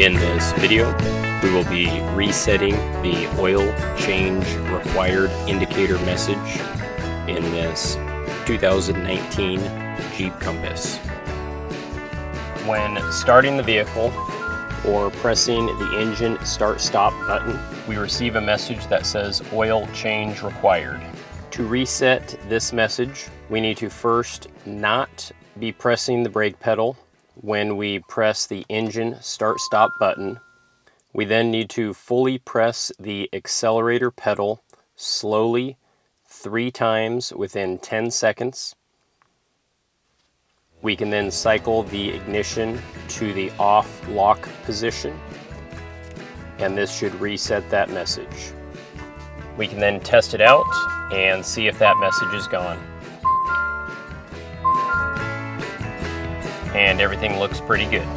In this video, we will be resetting the oil change required indicator message in this 2019 Jeep Compass. When starting the vehicle or pressing the engine start-stop button, we receive a message that says oil change required. To reset this message, we need to first not be pressing the brake pedal when we press the engine start-stop button. We then need to fully press the accelerator pedal slowly 3 times within 10 seconds. We can then cycle the ignition to the off lock position, and this should reset that message. We can then test it out and see if that message is gone. And everything looks pretty good.